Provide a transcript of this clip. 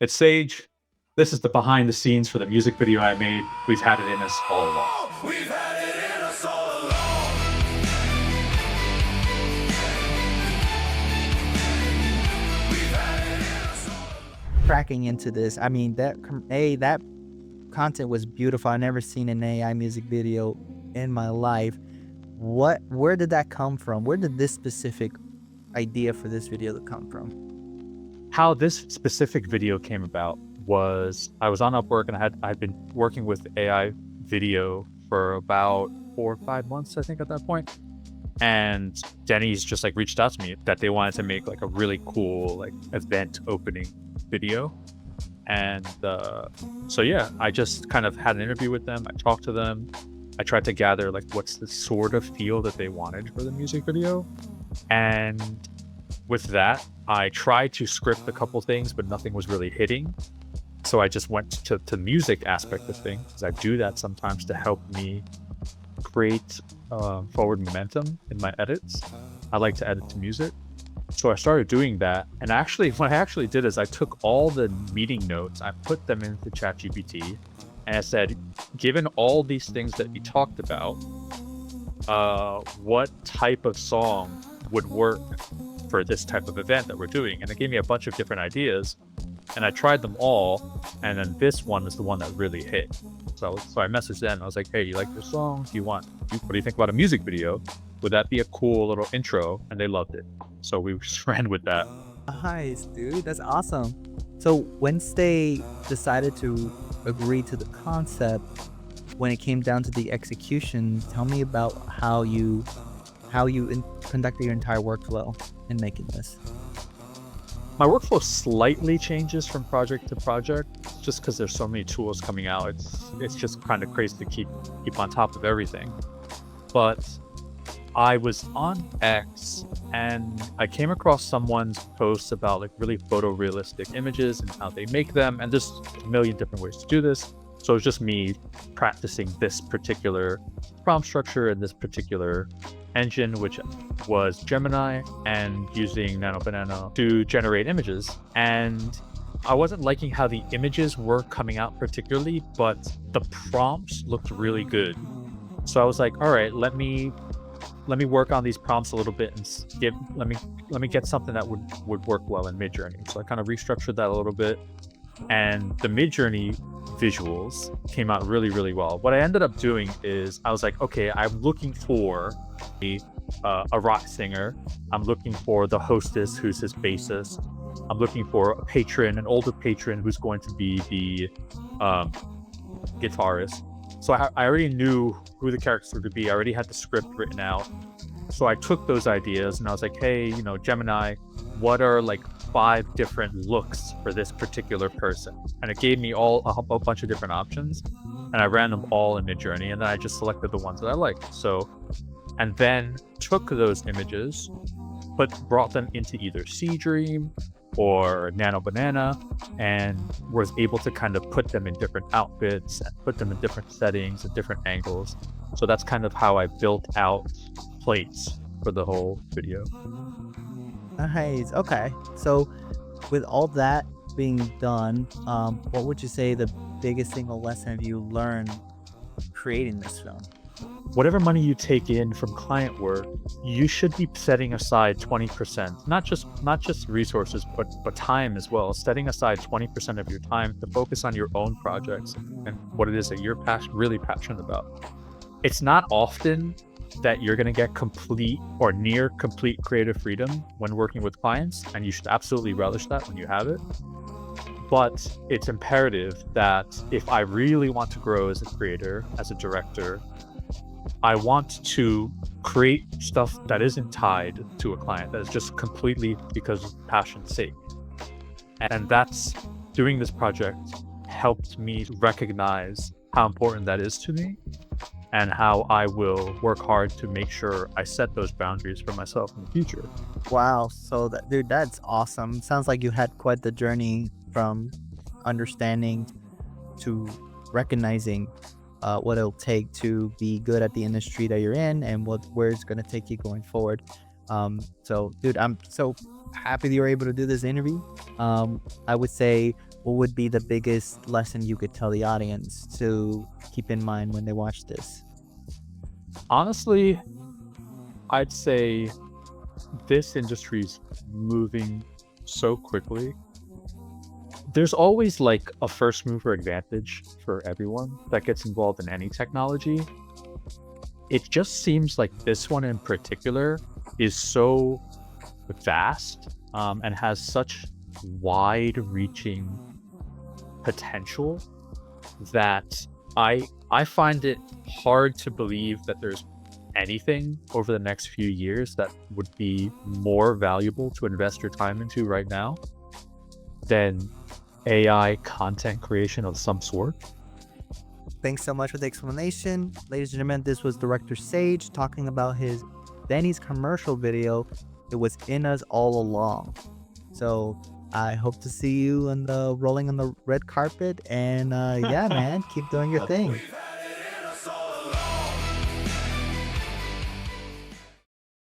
It's Sage. This is the behind the scenes for the music video I made. We've had it in us all along. We've had it in us all along. We've had it in us all along. Cracking into this. I mean, that content was beautiful. I never seen an AI music video in my life. Where did that come from? Where did this specific idea for this video come from? How this specific video came about was I was on Upwork and I'd been working with AI video for about 4 or 5 months, I think, at that point. And Denny's just like reached out to me that they wanted to make like a really cool like event opening video. And so yeah, I just kind of had an interview with them. I talked to them. I tried to gather like what's the sort of feel that they wanted for the music video. And with that, I tried to script a couple things, but nothing was really hitting. So I just went to the music aspect of things, because I do that sometimes to help me create forward momentum in my edits. I like to edit to music. So I started doing that. And actually, what I actually did is I took all the meeting notes, I put them into ChatGPT, and I said, given all these things that we talked about, what type of song would work for this type of event that we're doing? And it gave me a bunch of different ideas, and I tried them all, and then this one is the one that really hit. So I messaged them. I was like, hey, you like this song? What do you think about a music video? Would that be a cool little intro? And they loved it. So we just ran with that. Nice, dude. That's awesome. So once they decided to agree to the concept, when it came down to the execution, tell me about how you conducted your entire workflow in making this. My workflow slightly changes from project to project, just because there's so many tools coming out. It's just kind of crazy to keep on top of everything. But I was on X and I came across someone's post about like really photorealistic images and how they make them, and there's a million different ways to do this. So it's just me practicing this particular prompt structure and this particular engine, which was Gemini, and using Nano Banana to generate images. And I wasn't liking how the images were coming out particularly, but the prompts looked really good. So I was like, all right, let me work on these prompts a little bit and let me get something that would work well in Midjourney. So I kind of restructured that a little bit, and the Midjourney visuals came out really, really well. What I ended up doing is I was like, okay, I'm looking for a rock singer. I'm looking for the hostess who's his bassist. I'm looking for a patron, an older patron who's going to be the guitarist. So I already knew who the characters were to be. I already had the script written out. So I took those ideas and I was like, hey, Gemini, what are like 5 different looks for this particular person? And it gave me a bunch of different options, and I ran them all in Midjourney, and then I just selected the ones that I liked. So, and then took those images, but brought them into either Seedream or Nano Banana, and was able to kind of put them in different outfits and put them in different settings and different angles. So that's kind of how I built out plates for the whole video. Nice. Okay. So with all that being done, what would you say the biggest single lesson you learned creating this film? Whatever money you take in from client work, you should be setting aside 20%, not just resources, but time as well. Setting aside 20% of your time to focus on your own projects and what it is that you're really passionate about. It's not often that you're going to get complete or near complete creative freedom when working with clients, and you should absolutely relish that when you have it. But it's imperative that if I really want to grow as a creator, as a director, I want to create stuff that isn't tied to a client, that is just completely because of passion's sake. And that's, doing this project helped me recognize how important that is to me, and how I will work hard to make sure I set those boundaries for myself in the future. Wow. So dude, that's awesome. Sounds like you had quite the journey from understanding to recognizing what it'll take to be good at the industry that you're in, and where it's going to take you going forward. So dude, I'm so happy that you were able to do this interview. I would say what would be the biggest lesson you could tell the audience to keep in mind when they watch this? Honestly, I'd say this industry's moving so quickly. There's always like a first mover advantage for everyone that gets involved in any technology. It just seems like this one in particular is so vast, and has such wide reaching potential that I find it hard to believe that there's anything over the next few years that would be more valuable to invest your time into right now than AI content creation of some sort. Thanks so much for the explanation. Ladies and gentlemen, this was Director Sage talking about his Denny's commercial video. It was in us all along. So I hope to see you on the rolling on the red carpet. And yeah, man, keep doing your thing.